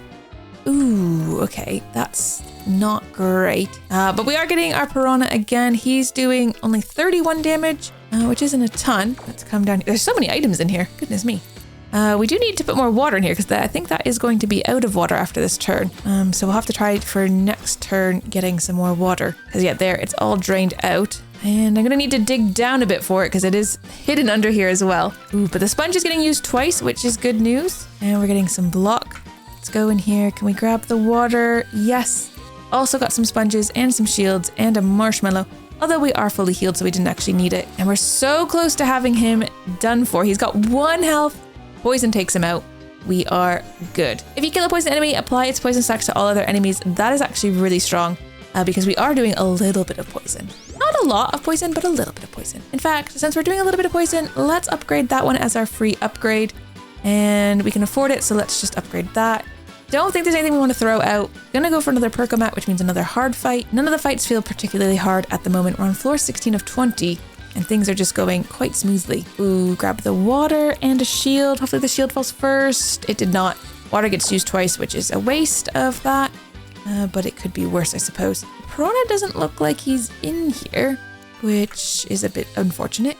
Ooh, okay, that's not great. But we are getting our piranha again. He's doing only 31 damage, which isn't a ton. Let's come down. There's so many items in here. Goodness me. We do need to put more water in here because I think that is going to be out of water after this turn. So we'll have to try for next turn getting some more water. Because yeah, there, it's all drained out. And I'm going to need to dig down a bit for it because it is hidden under here as well. Ooh, but the sponge is getting used twice, which is good news. And we're getting some block. Let's go in here. Can we grab the water? Yes. Also got some sponges and some shields and a marshmallow. Although we are fully healed, so we didn't actually need it. And we're so close to having him done for. He's got 1 health. Poison takes him out. We are good. If you kill a poison enemy, apply its poison stacks to all other enemies. That is actually really strong because we are doing a little bit of poison. Not a lot of poison, but a little bit of poison. In fact, since we're doing a little bit of poison, let's upgrade that one as our free upgrade. And we can afford it, so let's just upgrade that. Don't think there's anything we want to throw out. Gonna go for another perkomat, which means another hard fight. None of the fights feel particularly hard at the moment. We're on floor 16 of 20, and things are just going quite smoothly. Ooh, grab the water and a shield. Hopefully the shield falls first. It did not. Water gets used twice, which is a waste of that, but it could be worse, I suppose. Piranha doesn't look like he's in here, which is a bit unfortunate,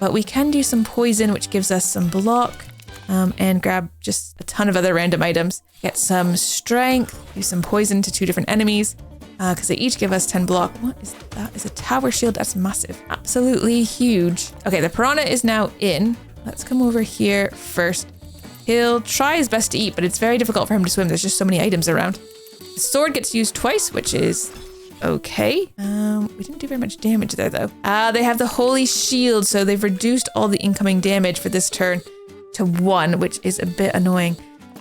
but we can do some poison, which gives us some block. And grab just a ton of other random items. Get some strength, do some poison to 2 different enemies, because they each give us 10 block. What is that? Is a tower shield? That's massive. Absolutely huge. Okay, the piranha is now in. Let's come over here first. He'll try his best to eat, but it's very difficult for him to swim. There's just so many items around. The sword gets used twice, which is okay. We didn't do very much damage there though. They have the holy shield, so they've reduced all the incoming damage for this turn to 1, which is a bit annoying.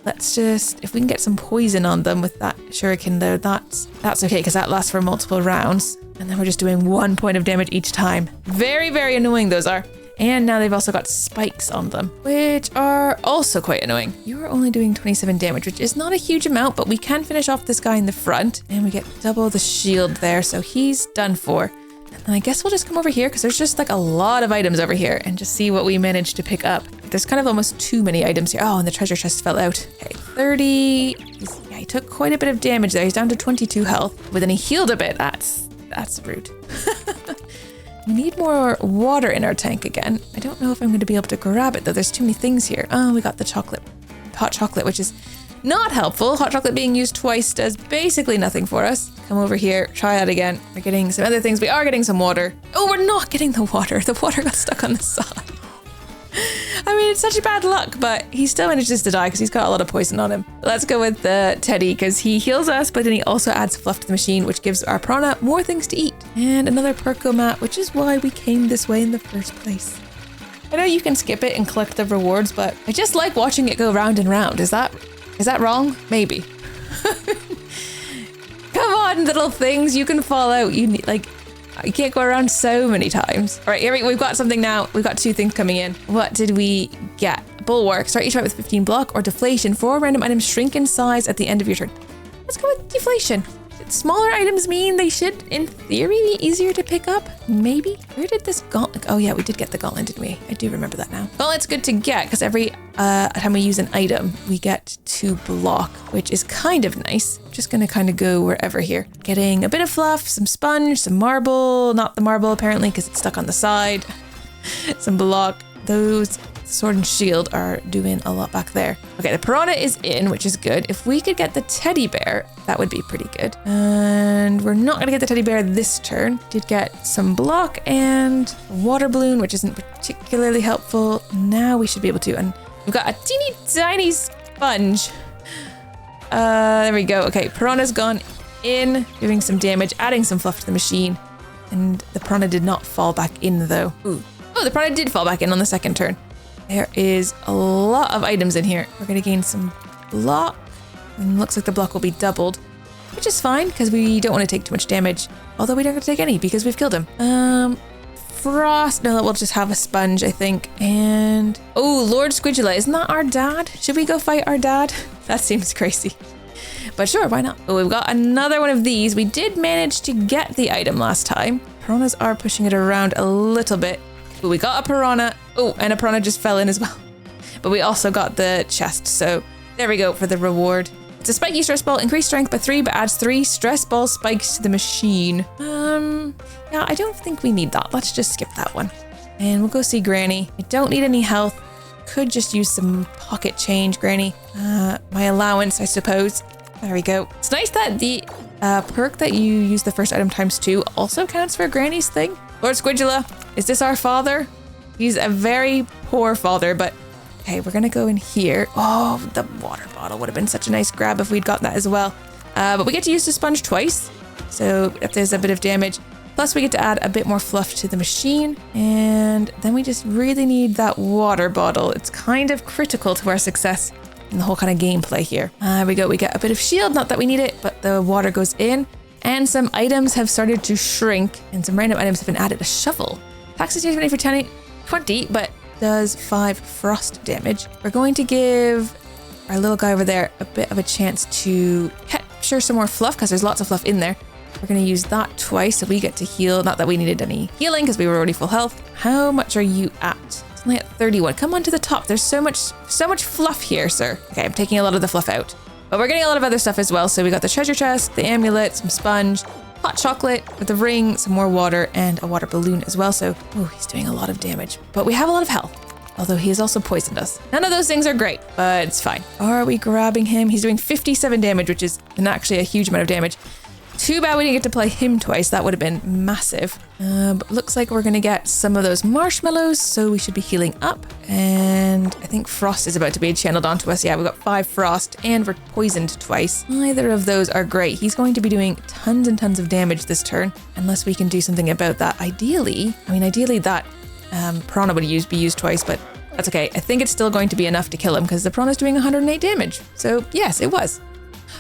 Let's just, if we can get some poison on them with that shuriken there, that's okay, because that lasts for multiple rounds. And then we're just doing 1 point of damage each time. Very, very annoying those are. And now they've also got spikes on them, which are also quite annoying. You are only doing 27 damage, which is not a huge amount, but we can finish off this guy in the front. And we get double the shield there, so he's done for. And I guess we'll just come over here, because there's just like a lot of items over here, and just see what we managed to pick up. There's kind of almost too many items here. Oh, and the treasure chest fell out. Okay, 30. Yeah, he took quite a bit of damage there. He's down to 22 health, but then he healed a bit. That's rude. We need more water in our tank again. I don't know if I'm going to be able to grab it though. There's too many things here. Oh, we got the hot chocolate, which is not helpful. Hot chocolate being used twice does basically nothing for us. Come over here, try that again. We're getting some other things. We are getting some water. Oh, we're not getting the water. The water got stuck on the side. I mean, it's such a bad luck, but he still manages to die because he's got a lot of poison on him. Let's go with the Teddy because he heals us, but then he also adds fluff to the machine, which gives our piranha more things to eat. And another perco mat, which is why we came this way in the first place. I know you can skip it and collect the rewards, but I just like watching it go round and round. Is that wrong? Maybe. Come on, little things, you can fall out. You can't go around so many times. All right, here we've got something now. We've got 2 things coming in. What did we get? Bulwark. Start each fight with 15 block, or deflation. 4 random items shrink in size at the end of your turn. Let's go with deflation. Smaller items mean they should, in theory, be easier to pick up. Maybe. Where did this gauntlet? Oh yeah, we did get the gauntlet, didn't we? I do remember that now. Gauntlet's good to get because every time we use an item, we get 2 block, which is kind of nice. I'm just gonna kind of go wherever here. Getting a bit of fluff, some sponge, some marble. Not the marble apparently because it's stuck on the side. Some block. Those sword and shield are doing a lot back there. Okay, the piranha is in, which is good. If we could get the teddy bear, that would be pretty good. And we're not gonna get the teddy bear this turn. Did get some block and water balloon, which isn't particularly helpful. Now we should be able to, and we've got a teeny tiny sponge. There we go. Okay, piranha's gone in, doing some damage, adding some fluff to the machine. And the piranha did not fall back in though. Ooh. Oh, the piranha did fall back in on the second turn. There is a lot of items in here. We're going to gain some block. And looks like the block will be doubled, which is fine because we don't want to take too much damage. Although we don't have to take any because we've killed him. Frost. No, we'll just have a sponge, I think. And oh, Lord Squidula, isn't that our dad? Should we go fight our dad? That seems crazy. But sure, why not? Oh, we've got another one of these. We did manage to get the item last time. Piranhas are pushing it around a little bit. But we got a piranha. Oh, and a piranha just fell in as well. But we also got the chest. So there we go for the reward. It's a spiky stress ball. Increased strength by 3, but adds 3 stress ball spikes to the machine. Yeah, I don't think we need that. Let's just skip that one. And we'll go see Granny. I don't need any health. Could just use some pocket change, Granny. My allowance, I suppose. There we go. It's nice that the perk that you use the first item ×2 also counts for Granny's thing. Lord Squidula, is this our father? He's a very poor father, but okay, we're gonna go in here. Oh, the water bottle would have been such a nice grab if we'd got that as well. But we get to use the sponge twice, so if there's a bit of damage. Plus we get to add a bit more fluff to the machine, and then we just really need that water bottle. It's kind of critical to our success in the whole kind of gameplay here. There we go, we get a bit of shield, not that we need it, but the water goes in. And some items have started to shrink, and some random items have been added. A shovel. Attacks is ready for 20, but does 5 frost damage. We're going to give our little guy over there a bit of a chance to capture some more fluff, because there's lots of fluff in there. We're going to use that twice, so we get to heal. Not that we needed any healing, because we were already full health. How much are you at? It's only at 31. Come on to the top. There's so much fluff here, sir. Okay, I'm taking a lot of the fluff out. But we're getting a lot of other stuff as well. So we got the treasure chest, the amulet, some sponge, hot chocolate with the ring, some more water, and a water balloon as well. So, oh, he's doing a lot of damage. But we have a lot of health, although he has also poisoned us. None of those things are great, but it's fine. Are we grabbing him? He's doing 57 damage, which is actually a huge amount of damage. Too bad we didn't get to play him twice. That would have been massive. But looks like we're going to get some of those marshmallows, so we should be healing up. And I think frost is about to be channeled onto us. Yeah, we've got 5 frost and we're poisoned twice. Neither of those are great. He's going to be doing tons and tons of damage this turn, unless we can do something about that. Ideally that piranha would be used twice, but that's okay. I think it's still going to be enough to kill him because the piranha's doing 108 damage. So yes, it was.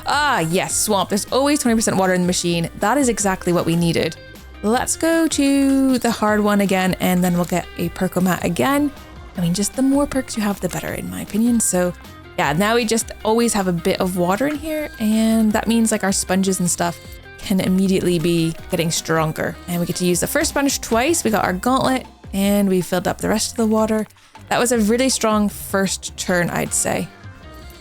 Ah, yes, swamp. There's always 20% water in the machine. That is exactly what we needed. Let's go to the hard one again, and then we'll get a percomat again. I mean, just the more perks you have, the better, in my opinion. So yeah, now we just always have a bit of water in here, and that means like our sponges and stuff can immediately be getting stronger. And we get to use the first sponge twice. We got our gauntlet, and we filled up the rest of the water. That was a really strong first turn, I'd say.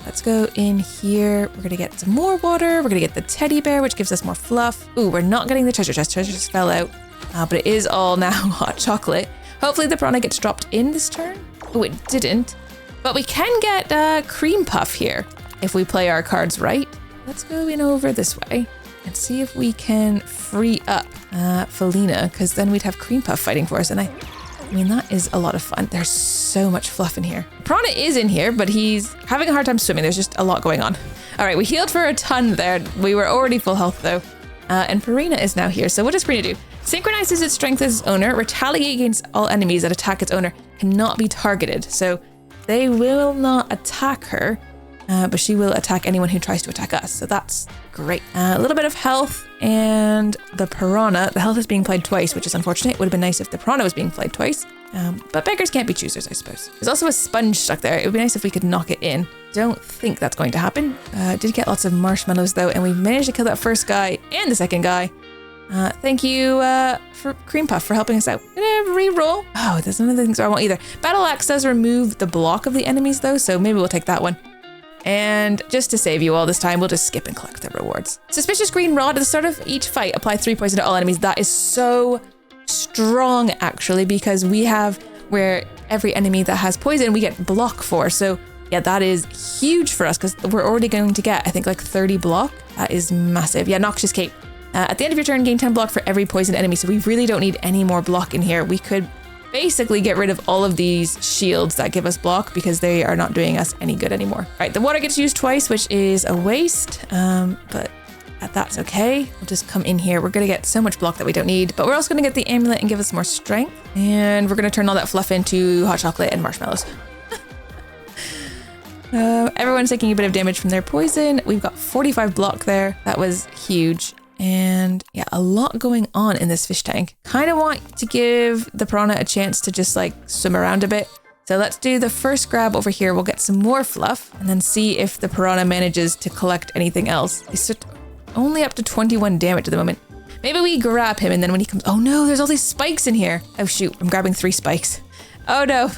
Let's go in here. We're going to get some more water. We're going to get the teddy bear, which gives us more fluff. Ooh, we're not getting the treasure chest. Treasure just fell out. But it is all now hot chocolate. Hopefully the piranha gets dropped in this turn. Oh, it didn't. But we can get cream puff here if we play our cards right. Let's go in over this way and see if we can free up Felina, because then we'd have cream puff fighting for us. And I mean, that is a lot of fun. There's so much fluff in here. Piranha is in here, but he's having a hard time swimming. There's just a lot going on. All right, we healed for a ton there. We were already full health though. And Farina is now here. So what does Farina do? Synchronizes its strength as its owner. Retaliate against all enemies that attack its owner. Cannot be targeted. So they will not attack her, but she will attack anyone who tries to attack us. So that's great. A little bit of health, and the piranha. The health is being played twice, which is unfortunate. It would have been nice if the piranha was being played twice. But beggars can't be choosers, I suppose. There's also a sponge stuck there. It would be nice if we could knock it in. Don't think that's going to happen. Did get lots of marshmallows though, and we managed to kill that first guy and the second guy. Thank you for Cream Puff for helping us out. Reroll. Oh, there's none of the things I want either. Battle Axe does remove the block of the enemies though, so maybe we'll take that one. And just to save you all this time, we'll just skip and collect the rewards. Suspicious Green Rod. At the start of each fight, apply 3 poison to all enemies. That is so strong, actually, because we have where every enemy that has poison, we get block for. So yeah, that is huge for us because we're already going to get, I think, like 30 block. That is massive. Yeah, Noxious Cape. At the end of your turn, gain 10 block for every poison enemy. So we really don't need any more block in here. We could basically get rid of all of these shields that give us block because they are not doing us any good anymore. All right, the water gets used twice, which is a waste, but that's okay. We'll just come in here. We're going to get so much block that we don't need, but we're also going to get the amulet and give us more strength. And we're going to turn all that fluff into hot chocolate and marshmallows. Everyone's taking a bit of damage from their poison. We've got 45 block there. That was huge. And yeah, a lot going on in this fish tank. Kind of want to give the piranha a chance to just like swim around a bit. So let's do the first grab over here. We'll get some more fluff and then see if the piranha manages to collect anything else. He's only up to 21 damage at the moment. Maybe we grab him and then when he comes, oh no, there's all these spikes in here. Oh shoot, I'm grabbing 3 spikes. Oh no.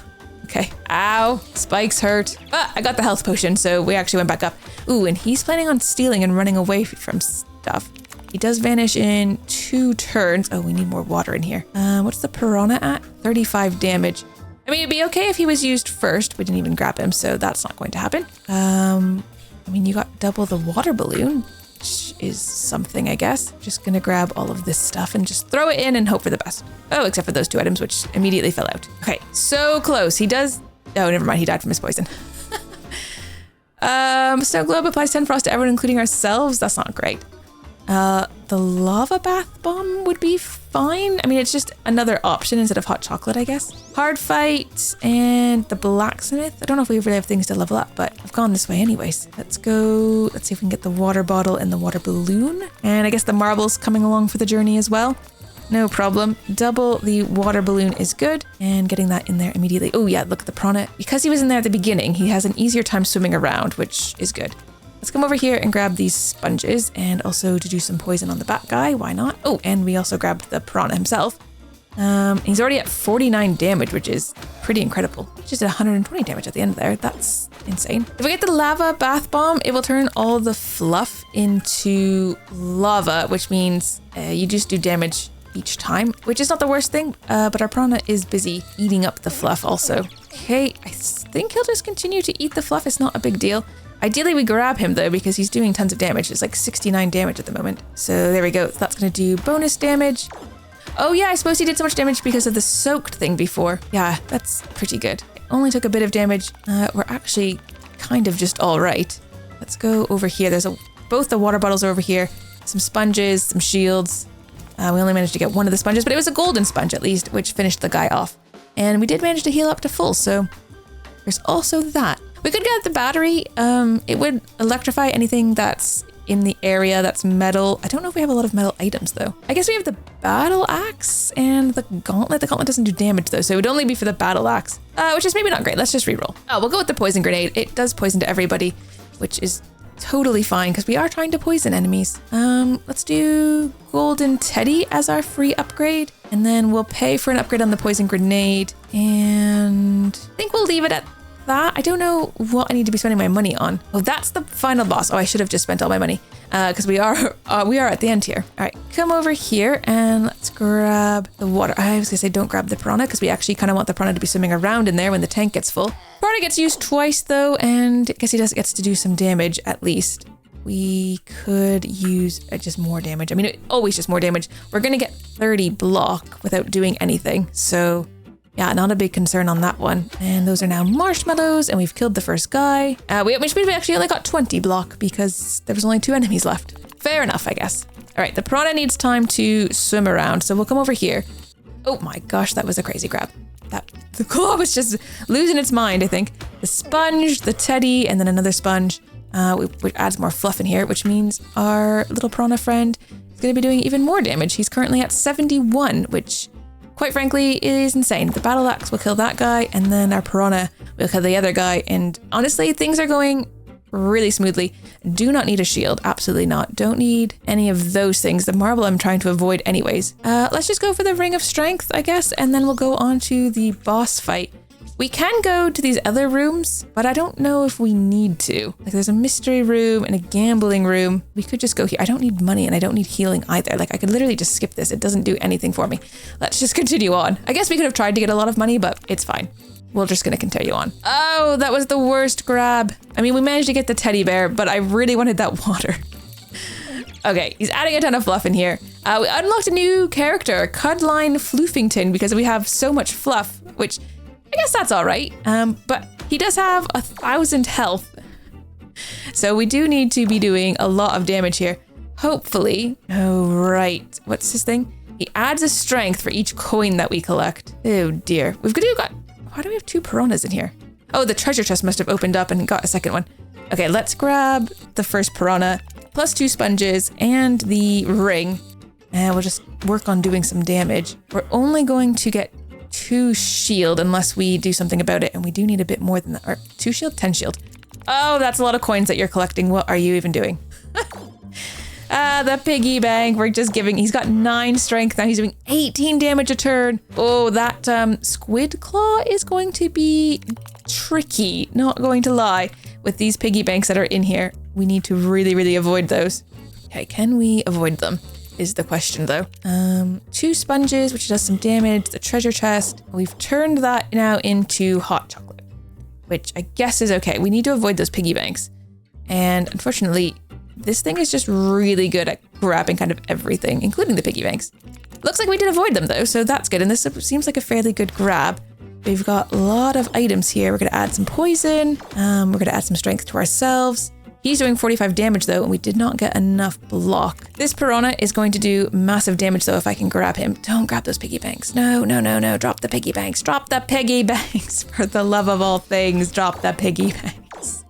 Okay, ow, spikes hurt. But I got the health potion, so we actually went back up. Ooh, and he's planning on stealing and running away from stuff. He does vanish in 2 turns. Oh, we need more water in here. What's the piranha at? 35 damage. I mean, it'd be okay if he was used first. We didn't even grab him, so that's not going to happen. I mean, you got double the water balloon, which is something, I guess. Just gonna grab all of this stuff and just throw it in and hope for the best. Oh, except for those 2 items, which immediately fell out. Okay, so close. He does... Oh, never mind. He died from his poison. Snow Globe applies 10 frost to everyone, including ourselves. That's not great. The lava bath bomb would be fine. I mean, it's just another option instead of hot chocolate, I guess. Hard fight and the blacksmith. I don't know if we really have things to level up, but I've gone this way anyways. Let's go. Let's see if we can get the water bottle and the water balloon. And I guess the marble's coming along for the journey as well. No problem. Double the water balloon is good. And getting that in there immediately. Oh yeah, look at the piranha. Because he was in there at the beginning, he has an easier time swimming around, which is good. Let's come over here and grab these sponges and also to do some poison on the bat guy. Why not? Oh, and we also grabbed the piranha himself. He's already at 49 damage, which is pretty incredible. Just at 120 damage at the end there. That's insane. If we get the lava bath bomb, it will turn all the fluff into lava, which means you just do damage each time, which is not the worst thing, but our piranha is busy eating up the fluff also. Okay, I think he'll just continue to eat the fluff. It's not a big deal. Ideally, we grab him, though, because he's doing tons of damage. It's like 69 damage at the moment. So there we go. That's going to do bonus damage. Oh, yeah, I suppose he did so much damage because of the soaked thing before. Yeah, that's pretty good. It only took a bit of damage. We're actually kind of just all right. Let's go over here. Both the water bottles are over here. Some sponges, some shields. We only managed to get one of the sponges, but it was a golden sponge at least, which finished the guy off. And we did manage to heal up to full, so there's also that. We could get the battery. It would electrify anything that's in the area that's metal. I don't know if we have a lot of metal items, though. I guess we have the battle axe and the gauntlet. The gauntlet doesn't do damage, though, so it would only be for the battle axe, which is maybe not great. Let's just reroll. Oh, we'll go with the poison grenade. It does poison to everybody, which is totally fine because we are trying to poison enemies. Let's do golden teddy as our free upgrade, and then we'll pay for an upgrade on the poison grenade, and I think we'll leave it at that. I don't know what I need to be spending my money on. Oh, that's the final boss. Oh, I should have just spent all my money because we are at the end here. All right, come over here and let's grab the water. I was gonna say don't grab the piranha because we actually kind of want the piranha to be swimming around in there when the tank gets full. Piranha gets used twice though, and I guess he gets to do some damage at least. We could use just more damage. I mean, always just more damage. We're gonna get 30 block without doing anything, so yeah, not a big concern on that one. And those are now marshmallows, and we've killed the first guy. Which means we actually only got 20 block because there was only 2 enemies left. Fair enough, I guess. All right, the piranha needs time to swim around, so we'll come over here. Oh my gosh, that was a crazy grab. The claw was just losing its mind, I think. The sponge, the teddy, and then another sponge, which adds more fluff in here, which means our little piranha friend is going to be doing even more damage. He's currently at 71, which quite frankly is insane. The battle axe will kill that guy, and then our piranha will kill the other guy. And honestly, things are going really smoothly. Do not need a shield. Absolutely not. Don't need any of those things. The marble I'm trying to avoid anyways. Let's just go for the ring of strength, I guess, and then we'll go on to the boss fight. We can go to these other rooms, but I don't know if we need to. Like, there's a mystery room and a gambling room. We could just go here. I don't need money and I don't need healing either. Like, I could literally just skip this. It doesn't do anything for me. Let's just continue on. I guess we could have tried to get a lot of money, but it's fine. We're just gonna continue on. Oh, that was the worst grab. I mean, we managed to get the teddy bear, but I really wanted that water. Okay, he's adding a ton of fluff in here. We unlocked a new character, Cudline Floofington, because we have so much fluff, which I guess that's all right. But he does have 1,000 health. So we do need to be doing a lot of damage here. Hopefully. Oh, right. What's this thing? He adds a strength for each coin that we collect. Oh dear. We've got, why do we have 2 piranhas in here? Oh, the treasure chest must have opened up and got a second one. Okay, let's grab the first piranha, plus 2 sponges and the ring. And we'll just work on doing some damage. We're only going to get 2 shield unless we do something about it, and we do need a bit more than that. Or 2 shield, 10 shield. Oh, that's a lot of coins that you're collecting. What are you even doing? The piggy bank. We're just giving. He's got 9 strength now. He's doing 18 damage a turn. Oh, that squid claw is going to be tricky. Not going to lie. With these piggy banks that are in here, we need to really, really avoid those. Okay, can we avoid them? Is the question though. 2 sponges, which does some damage. The treasure chest. We've turned that now into hot chocolate, which I guess is okay. We need to avoid those piggy banks. And unfortunately, this thing is just really good at grabbing kind of everything, including the piggy banks. Looks like we did avoid them though, so that's good. And this seems like a fairly good grab. We've got a lot of items here. We're gonna add some poison. We're gonna add some strength to ourselves. He's doing 45 damage though, and we did not get enough block. This piranha is going to do massive damage though if I can grab him. Don't grab those piggy banks. No, no, no, no. Drop the piggy banks. Drop the piggy banks. For the love of all things, drop the piggy banks.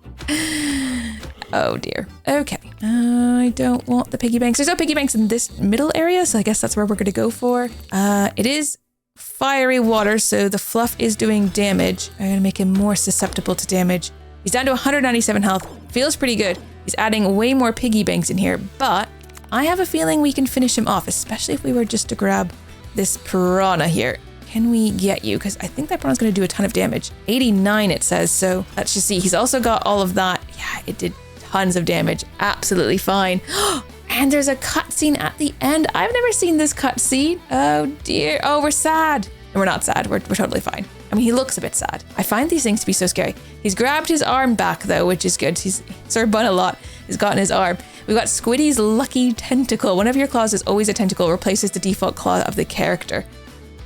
Oh dear. Okay. I don't want the piggy banks. There's no piggy banks in this middle area, so I guess that's where we're gonna go for. It is fiery water, so the fluff is doing damage. I'm gonna make him more susceptible to damage. He's down to 197 health. Feels pretty good. He's adding way more piggy banks in here, but I have a feeling we can finish him off, especially if we were just to grab this piranha here. Can we get you? Because I think that piranha's gonna do a ton of damage. 89 it says, so let's just see. He's also got all of that. Yeah, it did tons of damage. Absolutely fine. And there's a cutscene at the end. I've never seen this cutscene. Oh dear. Oh, we're sad. And we're not sad. We're totally fine. I mean, he looks a bit sad. I find these things to be so scary. He's grabbed his arm back though, which is good. He's Sir Bun a lot. He's gotten his arm. We've got Squiddy's lucky tentacle. One of your claws is always a tentacle. Replaces the default claw of the character.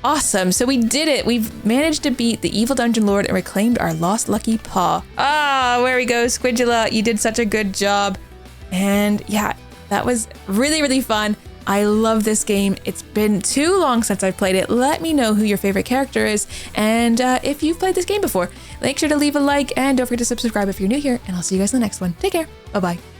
Awesome. So we did it. We've managed to beat the evil dungeon lord and reclaimed our lost lucky paw. Ah, there we go. Squidula, you did such a good job. And yeah, that was really, really fun. I love this game. It's been too long since I've played it. Let me know who your favorite character is. And if you've played this game before, make sure to leave a like and don't forget to subscribe if you're new here. And I'll see you guys in the next one. Take care. Bye-bye.